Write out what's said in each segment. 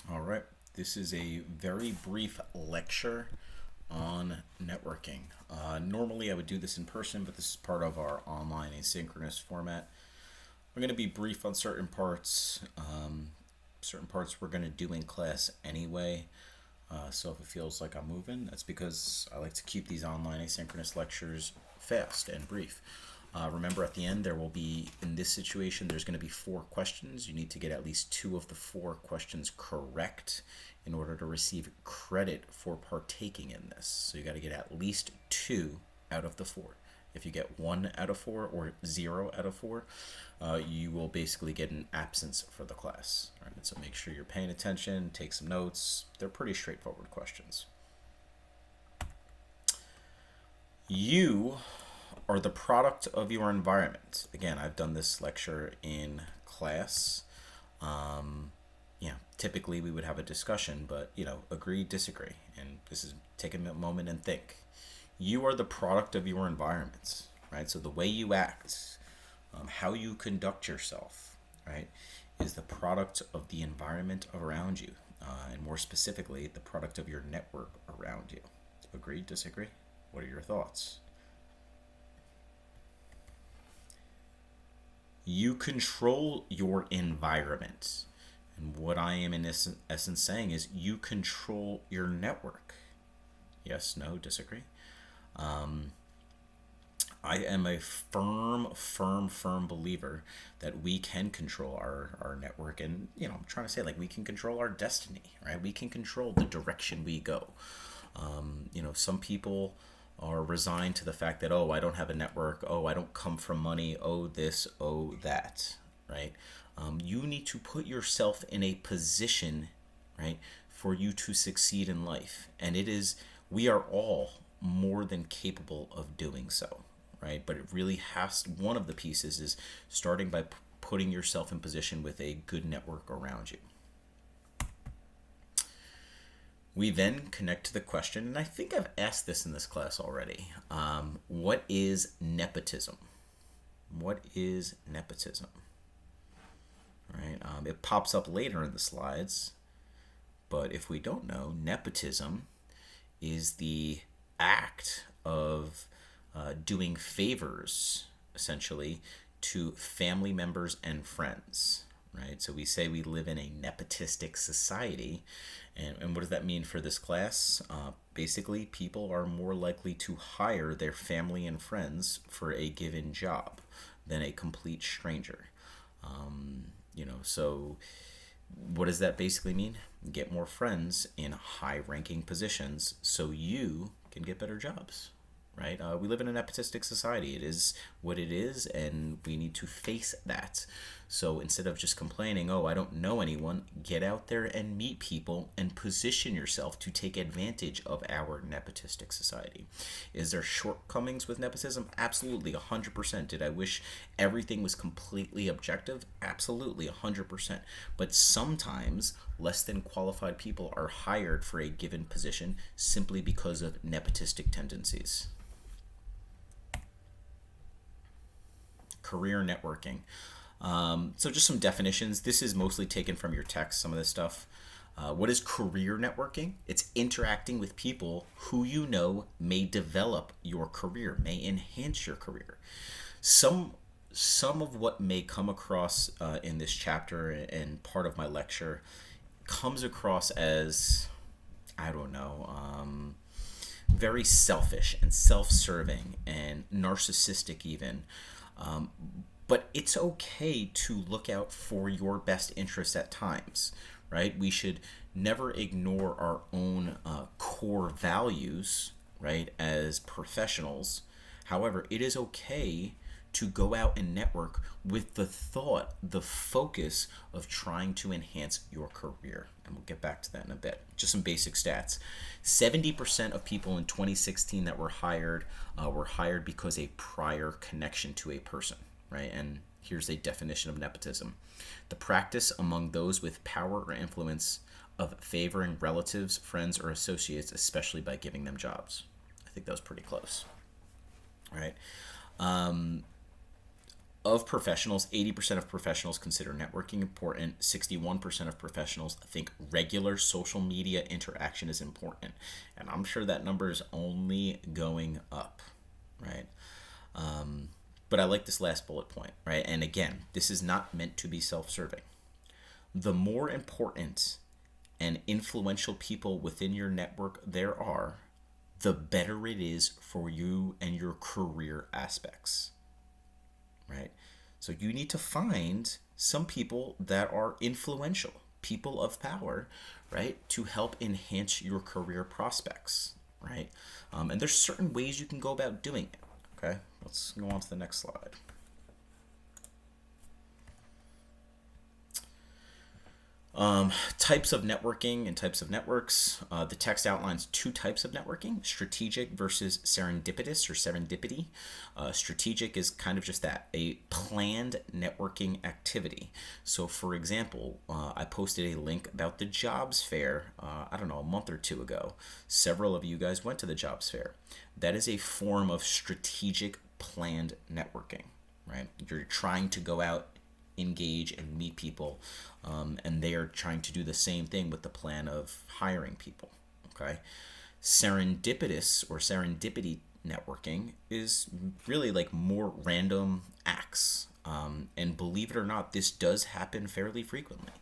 All right. This is a very brief lecture on networking. Normally, I would do this in person, but this is part of our online asynchronous format. We're going to be brief on certain parts. Certain parts we're going to do in class anyway. So if it feels like I'm moving, that's because I like to keep these online asynchronous lectures fast and brief. Remember, at the end, there will be, in this situation, there's going to be 4 questions. You need to get at least 2 of the 4 questions correct in order to receive credit for partaking in this. So you got to get at least 2 out of the 4. If you get 1 out of 4 or 0 out of 4, you will basically get an absence for the class. All right, so make sure you're paying attention, take some notes. They're pretty straightforward questions. You are the product of your environment. Again, I've done this lecture in class. Typically we would have a discussion, but agree, disagree, and this is take a moment and think. You are the product of your environment, right? So the way you act, how you conduct yourself, right, is the product of the environment around you, and more specifically, the product of your network around you. Agree, disagree? What are your thoughts? You control your environment. And what I am in essence saying is you control your network. Yes, no, disagree? I am a firm believer that we can control our network. And, I'm trying to say, like, we can control our destiny, right? We can control the direction we go. Some people are resigned to the fact that, oh, I don't have a network, oh, I don't come from money, oh, this, oh, that, right? You need to put yourself in a position, right, for you to succeed in life. And we are all more than capable of doing so, right? But it really one of the pieces is starting by putting yourself in position with a good network around you. We then connect to the question, and I think I've asked this in this class already. What is nepotism? What is nepotism? Right? It pops up later in the slides, but if we don't know, nepotism is the act of doing favors, essentially, to family members and friends. Right? So we say we live in a nepotistic society. And what does that mean for this class? Basically, people are more likely to hire their family and friends for a given job than a complete stranger. So what does that basically mean? Get more friends in high-ranking positions so you can get better jobs. Right? We live in a nepotistic society. It is what it is, and we need to face that. So instead of just complaining, oh, I don't know anyone, get out there and meet people and position yourself to take advantage of our nepotistic society. Is there shortcomings with nepotism? Absolutely, 100%. Did I wish everything was completely objective? Absolutely, 100%. But sometimes less than qualified people are hired for a given position simply because of nepotistic tendencies. Career networking. So just some definitions. This is mostly taken from your text, some of this stuff. What is career networking? It's interacting with people who you know may develop your career, may enhance your career. Some of what may come across in this chapter and part of my lecture comes across as, I don't know, very selfish and self-serving and narcissistic even. But it's okay to look out for your best interests at times, right? We should never ignore our own core values, right, as professionals. However, it is okay to go out and network with the focus of trying to enhance your career. And we'll get back to that in a bit. Just some basic stats. 70% of people in 2016 that were hired because a prior connection to a person, right? And here's a definition of nepotism: the practice among those with power or influence of favoring relatives, friends, or associates, especially by giving them jobs. I think that was pretty close, right? Of professionals, 80% of professionals consider networking important. 61% of professionals think regular social media interaction is important. And I'm sure that number is only going up, right? But I like this last bullet point, right? And again, this is not meant to be self serving. The more important and influential people within your network there are, the better it is for you and your career aspects, right? So you need to find some people that are influential, people of power, right, to help enhance your career prospects, right? And there's certain ways you can go about doing it. Okay, let's go on to the next slide. Types of networking and types of networks. The text outlines two types of networking: strategic versus serendipitous or serendipity. Strategic is kind of just that, a planned networking activity. So, for example, I posted a link about the jobs fair, I don't know, a month or two ago. Several of you guys went to the jobs fair. That is a form of strategic planned networking, right? You're trying to go out, engage and meet people, and they are trying to do the same thing with the plan of hiring people. Okay, serendipitous or serendipity networking is really like more random acts, and believe it or not, this does happen fairly frequently.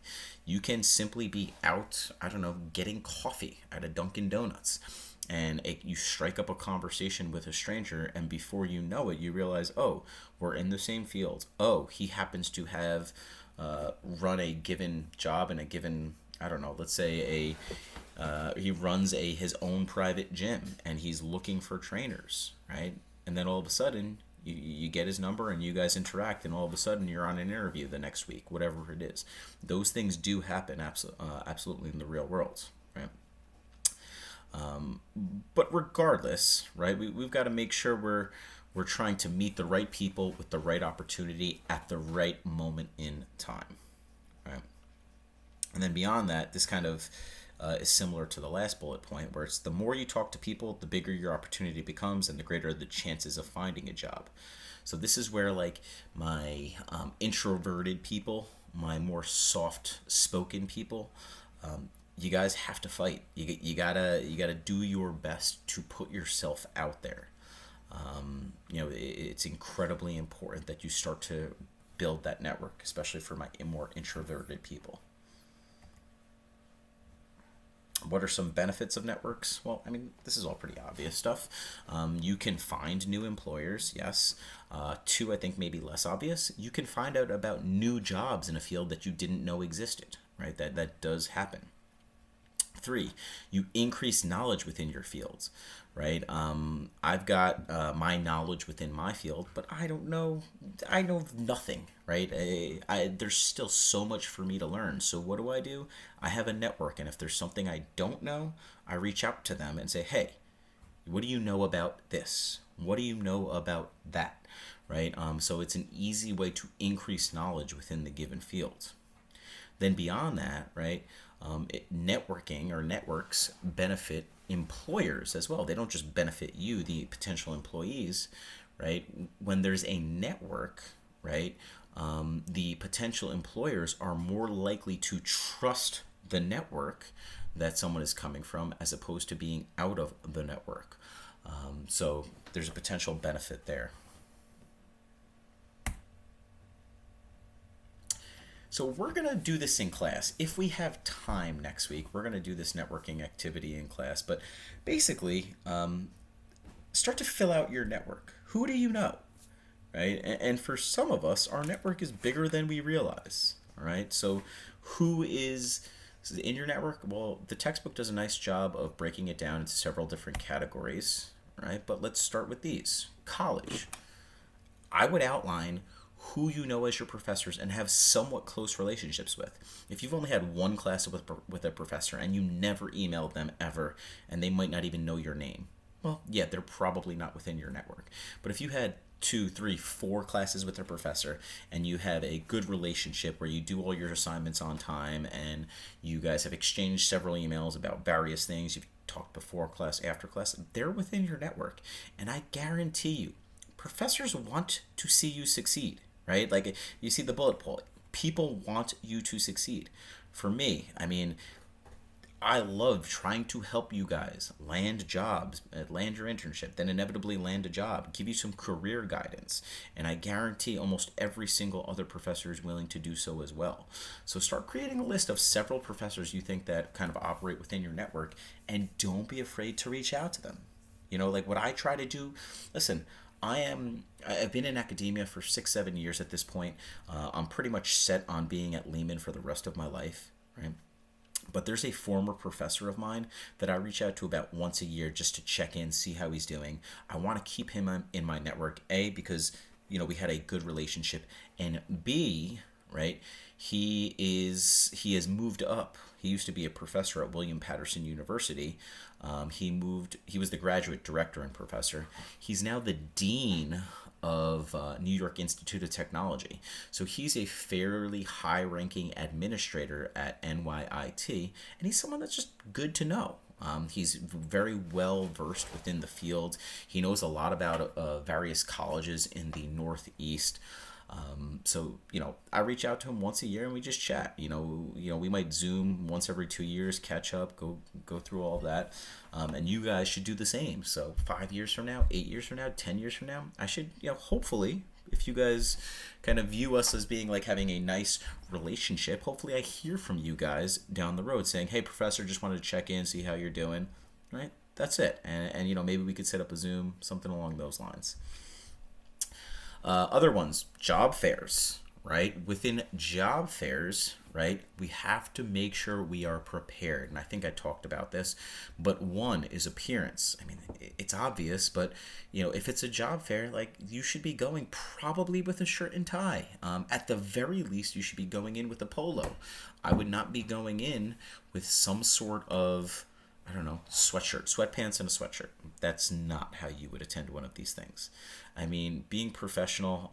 You can simply be out, I don't know, getting coffee at a Dunkin' Donuts, and you strike up a conversation with a stranger, and before you know it, you realize, oh, we're in the same field. Oh, he happens to have run a given job in a given, I don't know, let's say he runs his own private gym, and he's looking for trainers, right? And then all of a sudden, you get his number, and you guys interact, and all of a sudden, you're on an interview the next week, whatever it is. Those things do happen absolutely in the real world, right? But regardless, right, we've got to make sure we're trying to meet the right people with the right opportunity at the right moment in time, right? And then beyond that, this kind of is similar to the last bullet point, where it's the more you talk to people, the bigger your opportunity becomes, and the greater the chances of finding a job. So this is where, like, my introverted people, my more soft-spoken people, you guys have to fight. You gotta do your best to put yourself out there. It's incredibly important that you start to build that network, especially for my more introverted people. What are some benefits of networks? Well, I mean, this is all pretty obvious stuff. You can find new employers, yes. Two, I think maybe less obvious. You can find out about new jobs in a field that you didn't know existed, right? That does happen. Three, you increase knowledge within your fields, right? I've got my knowledge within my field, but I know nothing, right? There's still so much for me to learn. So what do? I have a network, and if there's something I don't know, I reach out to them and say, hey, what do you know about this? What do you know about that, right? So it's an easy way to increase knowledge within the given field. Then beyond that, right, networking or networks benefit employers as well. They don't just benefit you, the potential employees, right? When there's a network, right, the potential employers are more likely to trust the network that someone is coming from as opposed to being out of the network. So there's a potential benefit there. So we're going to do this in class. If we have time next week, we're going to do this networking activity in class. But basically, start to fill out your network. Who do you know? Right? And for some of us, our network is bigger than we realize. All right? So who is in your network? Well, the textbook does a nice job of breaking it down into several different categories. Right? But let's start with these. College. I would outline who you know as your professors and have somewhat close relationships with. If you've only had one class with a professor and you never emailed them ever, and they might not even know your name, well, yeah, they're probably not within your network. But if you had 2, 3, 4 classes with a professor and you have a good relationship where you do all your assignments on time and you guys have exchanged several emails about various things, you've talked before class, after class, they're within your network. And I guarantee you, professors want to see you succeed. right? Like you see the bullet point. People want you to succeed. For me, I mean, I love trying to help you guys land jobs, land your internship, then inevitably land a job, give you some career guidance. And I guarantee almost every single other professor is willing to do so as well. So start creating a list of several professors you think that kind of operate within your network, and don't be afraid to reach out to them. You know, like what I try to do, listen, I've been in academia for 6, 7 years at this point. I'm pretty much set on being at Lehman for the rest of my life, right? But there's a former professor of mine that I reach out to about once a year just to check in, see how he's doing. I want to keep him in my network, A, because, we had a good relationship, and B, right, he has moved up. He used to be a professor at William Patterson University. He was the graduate director and professor. He's now the dean of New York Institute of Technology. So he's a fairly high-ranking administrator at NYIT, and he's someone that's just good to know. He's very well versed within the field. He knows a lot about various colleges in the Northeast. So I reach out to him once a year and we just chat. We might Zoom once every 2 years, catch up, go through all of that, and you guys should do the same. So 5 years from now, 8 years from now, 10 years from now, I should hopefully, if you guys kind of view us as being like having a nice relationship, hopefully I hear from you guys down the road saying, "Hey, professor, just wanted to check in, see how you're doing." Right? That's it, and maybe we could set up a Zoom, something along those lines. Other ones, job fairs, right? Within job fairs, right, we have to make sure we are prepared. And I think I talked about this, but one is appearance. I mean, it's obvious, but if it's a job fair, like you should be going probably with a shirt and tie. At the very least, you should be going in with a polo. I would not be going in with some sort of, I don't know, sweatshirt, sweatpants and a sweatshirt. That's not how you would attend one of these things. I mean, being professional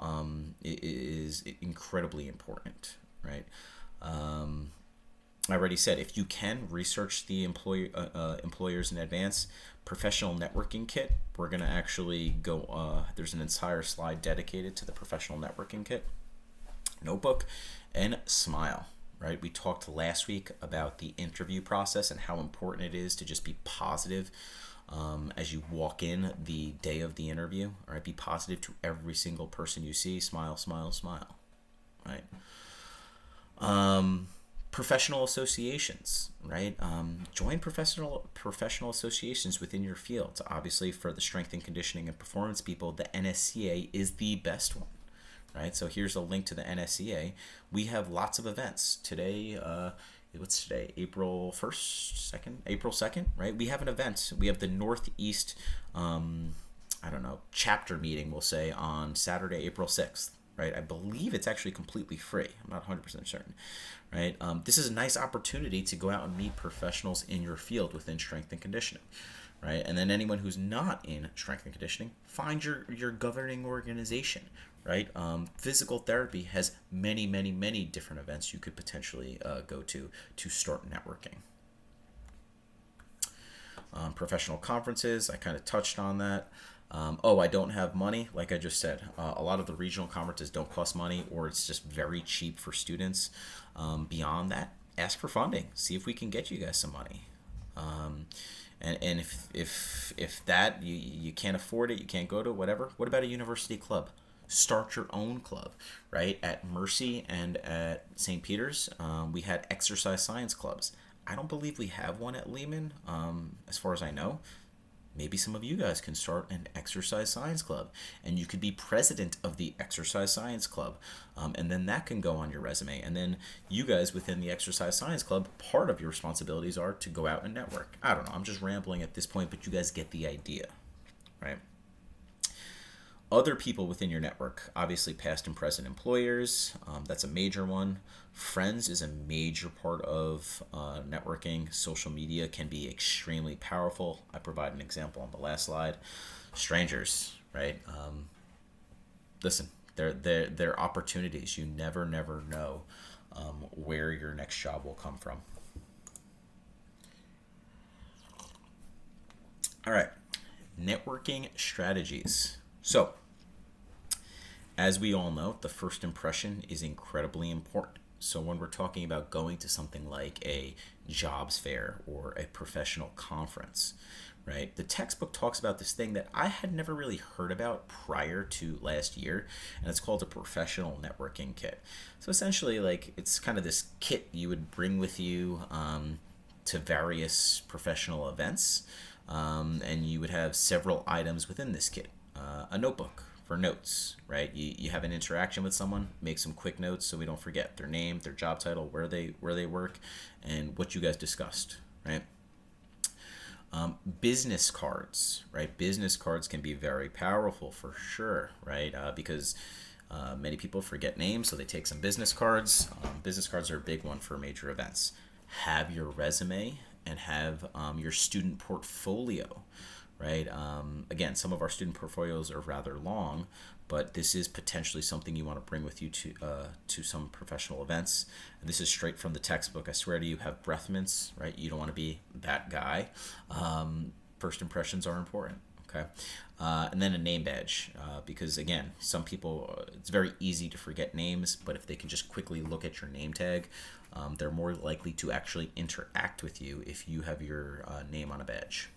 is incredibly important, right? I already said, if you can research the employers in advance, professional networking kit, we're going to actually go, there's an entire slide dedicated to the professional networking kit, notebook, and smile. Right? We talked last week about the interview process and how important it is to just be positive as you walk in the day of the interview. All right, be positive to every single person you see. Smile, smile, smile. Right? Professional associations. Right? Join professional associations within your field. Obviously, for the strength and conditioning and performance people, the NSCA is the best one. Right, so here's a link to the NSCA. We have lots of events today. What's today? April 1st, 2nd, April 2nd. Right, we have an event. We have the Northeast, chapter meeting. We'll say on Saturday, April 6th. Right, I believe it's actually completely free. I'm not 100% certain. Right, this is a nice opportunity to go out and meet professionals in your field within strength and conditioning. Right, and then anyone who's not in strength and conditioning, find your governing organization. Right, physical therapy has many, many, many different events you could potentially go to start networking. Professional conferences, I kind of touched on that. I don't have money, like I just said. A lot of the regional conferences don't cost money, or it's just very cheap for students. Beyond that, ask for funding. See if we can get you guys some money. And if that you can't afford it, you can't go to whatever. What about a university club? Start your own club, right? At Mercy and at St. Peter's, we had exercise science clubs. I don't believe we have one at Lehman, as far as I know. Maybe some of you guys can start an exercise science club, and you could be president of the exercise science club, and then that can go on your resume. And then you guys within the exercise science club, part of your responsibilities are to go out and network. I don't know, I'm just rambling at this point, but you guys get the idea, right? Other people within your network, obviously past and present employers, that's a major one. Friends is a major part of networking. Social media can be extremely powerful. I provide an example on the last slide. Strangers, right? Listen, they're opportunities. You never know where your next job will come from. All right, networking strategies. So, As we all know, the first impression is incredibly important. So when we're talking about going to something like a jobs fair or a professional conference, right? The textbook talks about this thing that I had never really heard about prior to last year, and it's called a professional networking kit. So essentially, like, it's kind of this kit you would bring with you to various professional events, and you would have several items within this kit. A notebook for notes, right? You have an interaction with someone, make some quick notes so we don't forget their name, their job title, where they work, and what you guys discussed, right? Business cards, right? Business cards can be very powerful for sure, right? Because many people forget names, so they take some business cards. Business cards are a big one for major events. Have your resume and have your student portfolio, right? Again, some of our student portfolios are rather long, but this is potentially something you want to bring with you to some professional events. And this is straight from the textbook. I swear to you, have breath mints, right? You don't want to be that guy. First impressions are important. Okay, and then a name badge, because again, some people, it's very easy to forget names, but if they can just quickly look at your name tag, they're more likely to actually interact with you if you have your name on a badge.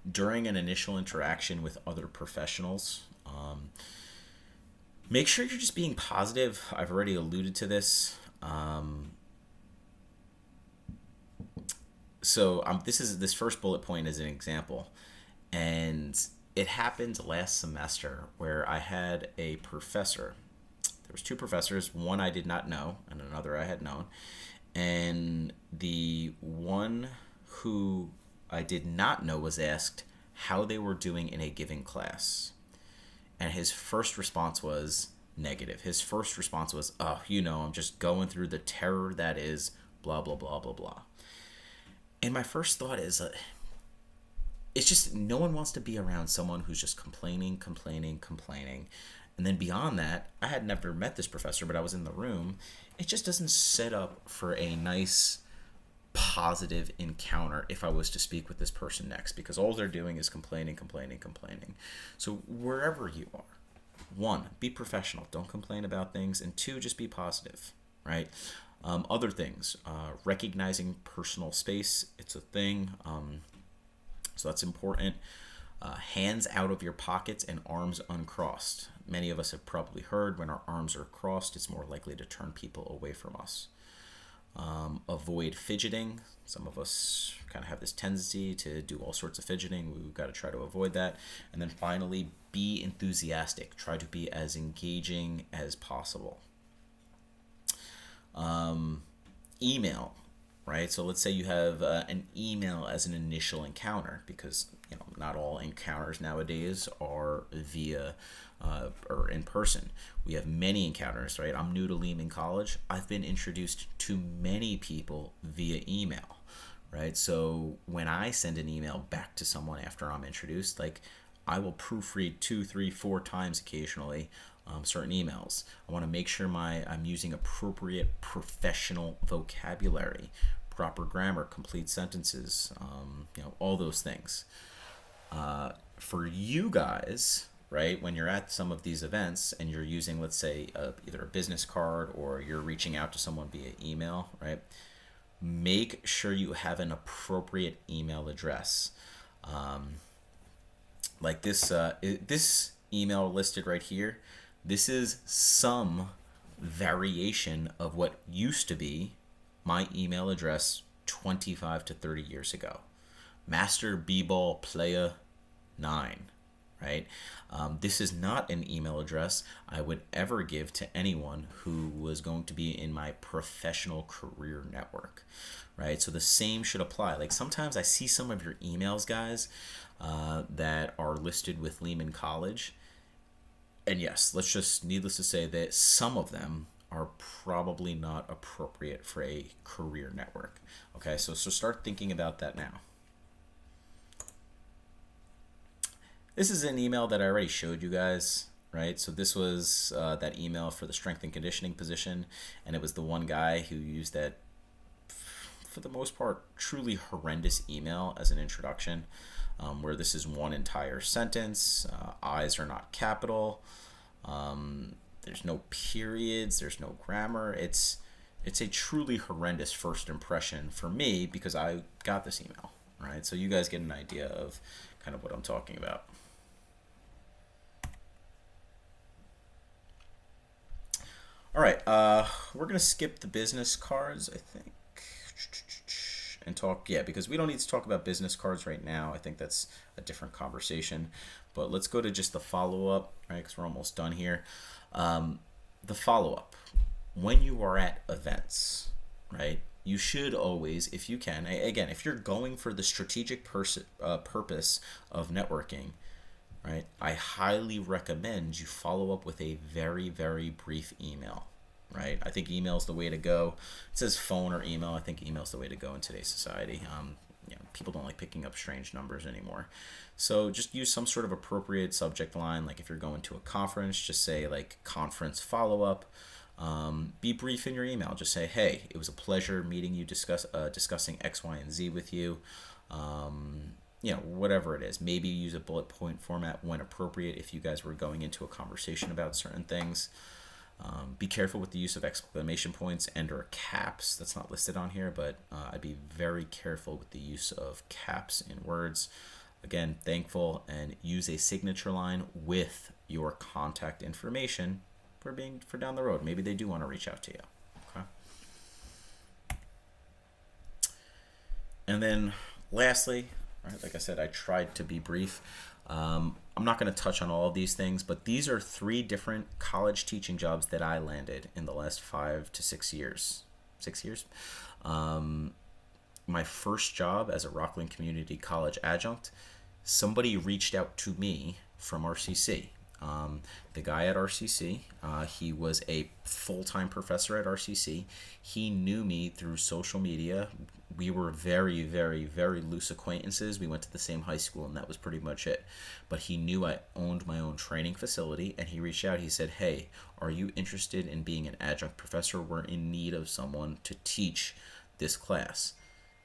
During an initial interaction with other professionals, make sure you're just being positive. I've already alluded to this. This first bullet point is an example, and it happened last semester where I had a professor. There was two professors, one I did not know and another I had known, and the one who I did not know was asked how they were doing in a given class. And his first response was negative. His first response was, oh, I'm just going through the terror that is blah, blah, blah, blah, blah. And my first thought is, it's just no one wants to be around someone who's just complaining. And then beyond that, I had never met this professor, but I was in the room. It just doesn't set up for a nice positive encounter if I was to speak with this person next, because all they're doing is complaining. So wherever you are, one, be professional, don't complain about things, and two, just be positive, right? Other things, recognizing personal space, it's a thing, so that's important. Hands out of your pockets and arms uncrossed. Many of us have probably heard when our arms are crossed, it's more likely to turn people away from us. Avoid fidgeting. Some of us kind of have this tendency to do all sorts of fidgeting. We've got to try to avoid that. And then finally, be enthusiastic. Try to be as engaging as possible. Email, right? So let's say you have an email as an initial encounter, because not all encounters nowadays are via or in person. We have many encounters, right? I'm new to Lehman College. I've been introduced to many people via email, right? So when I send an email back to someone after I'm introduced, like, I will proofread 2, 3, 4 times occasionally certain emails. I want to make sure I'm using appropriate professional vocabulary, proper grammar, complete sentences, all those things. For you guys, right, when you're at some of these events and you're using, let's say, either a business card or you're reaching out to someone via email, right, make sure you have an appropriate email address. Like this email listed right here, this is some variation of what used to be my email address 25 to 30 years ago. Master B-Ball Playa 9, right? This is not an email address I would ever give to anyone who was going to be in my professional career network, right? So the same should apply. Like, sometimes I see some of your emails, guys, that are listed with Lehman College. And yes, needless to say that some of them are probably not appropriate for a career network. Okay, so start thinking about that now. This is an email that I already showed you guys, right? So this was that email for the strength and conditioning position, and it was the one guy who used that, for the most part, truly horrendous email as an introduction. where this is one entire sentence. I's are not capital. There's no periods. There's no grammar. It's a truly horrendous first impression for me because I got this email, right? So you guys get an idea of kind of what I'm talking about. All right, we're gonna skip the business cards, I think, and talk, yeah, because we don't need to talk about business cards right now. I think that's a different conversation. But let's go to just the follow-up, right? Because we're almost done here. The follow-up, when you are at events, right? You should always, if you can, again, if you're going for the strategic purpose of networking, right? I highly recommend you follow up with a very, very brief email, right? I think email is the way to go. It says phone or email. I think email is the way to go in today's society. People don't like picking up strange numbers anymore. So just use some sort of appropriate subject line. Like if you're going to a conference, just say like conference follow-up. Be brief in your email. Just say, hey, it was a pleasure meeting you, discussing X, Y, and Z with you. Whatever it is. Maybe use a bullet point format when appropriate if you guys were going into a conversation about certain things. Be careful with the use of exclamation points and or caps. That's not listed on here, but I'd be very careful with the use of caps in words. Again, thankful, and use a signature line with your contact information for down the road. Maybe they do want to reach out to you. Okay. And then lastly, right, like I said, I tried to be brief. I'm not going to touch on all of these things, but these are 3 different college teaching jobs that I landed in the last 5 to 6 years. 6 years. My first job as a Rockland Community College adjunct, somebody reached out to me from RCC. The guy at RCC, he was a full-time professor at RCC. He knew me through social media. We were very, very, very loose acquaintances. We went to the same high school, and that was pretty much it. But he knew I owned my own training facility, and he reached out. He said, hey, are you interested in being an adjunct professor? We're in need of someone to teach this class.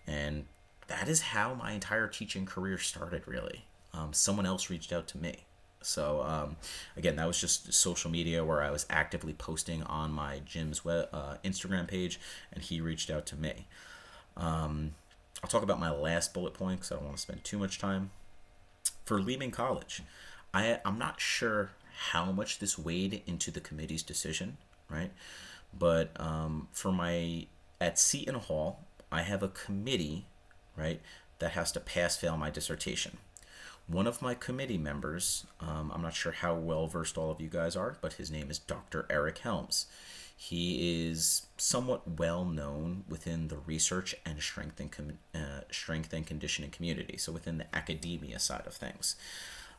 And that is how my entire teaching career started, really. Someone else reached out to me. So, again, that was just social media where I was actively posting on my gym's Instagram page, and he reached out to me. I'll talk about my last bullet point because I don't want to spend too much time. For leaving college, I'm not sure how much this weighed into the committee's decision, right? But at Seton Hall, I have a committee, right, that has to pass-fail my dissertation. One of my committee members, I'm not sure how well versed all of you guys are, but his name is Dr. Eric Helms. He is somewhat well known within the research and strength and conditioning community, so within the academia side of things.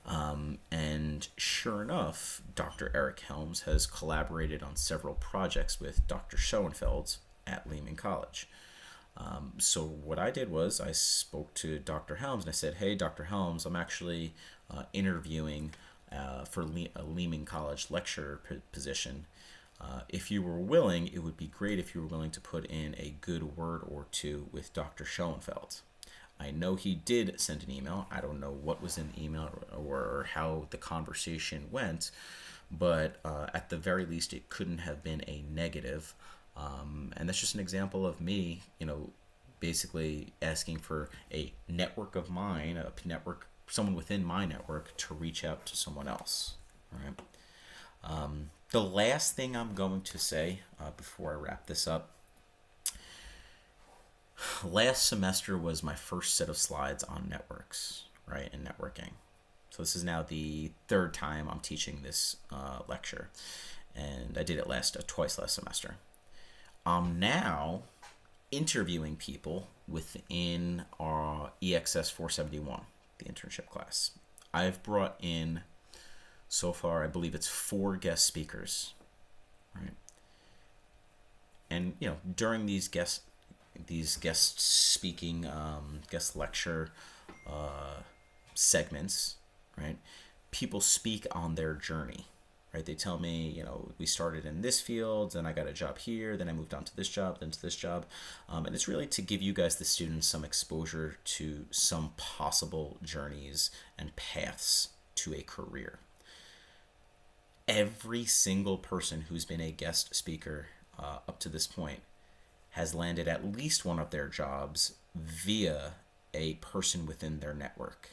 And sure enough, Dr. Eric Helms has collaborated on several projects with Dr. Schoenfeld at Lehman College. So what I did was I spoke to Dr. Helms and I said, hey, Dr. Helms, I'm actually interviewing for a Lehman College lecturer position. If you were willing, it would be great if you were willing to put in a good word or two with Dr. Schoenfeld. I know he did send an email. I don't know what was in the email or how the conversation went, but at the very least, it couldn't have been a negative. And that's just an example of me, basically asking for a network of mine, someone within my network to reach out to someone else. All right. The last thing I'm going to say before I wrap this up, last semester was my first set of slides on networks, right, and networking. So this is now the 3rd time I'm teaching this lecture, and I did it twice last semester. I'm now interviewing people within our EXS 471, the internship class. I've brought in, so far, I believe it's 4 guest speakers, right? And, during these guest speaking, guest lecture segments, right, people speak on their journey, right? They tell me, we started in this field, then I got a job here, then I moved on to this job, then to this job. And it's really to give you guys, the students, some exposure to some possible journeys and paths to a career. Every single person who's been a guest speaker up to this point has landed at least one of their jobs via a person within their network,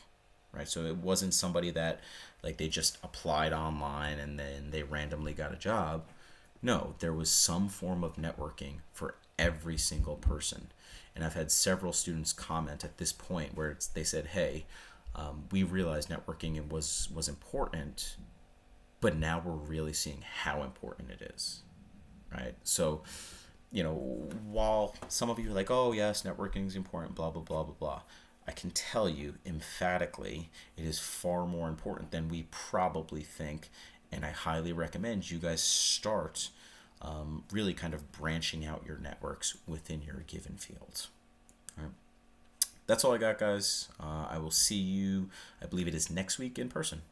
right? So it wasn't somebody that like they just applied online and then they randomly got a job. No, there was some form of networking for every single person. And I've had several students comment at this point where they said, hey, we realized networking was important, but now we're really seeing how important it is, right? So, while some of you are like, oh, yes, networking is important, blah, blah, blah, blah, blah, I can tell you emphatically it is far more important than we probably think. And I highly recommend you guys start really kind of branching out your networks within your given field. All right. That's all I got, guys. I will see you, I believe it is next week in person.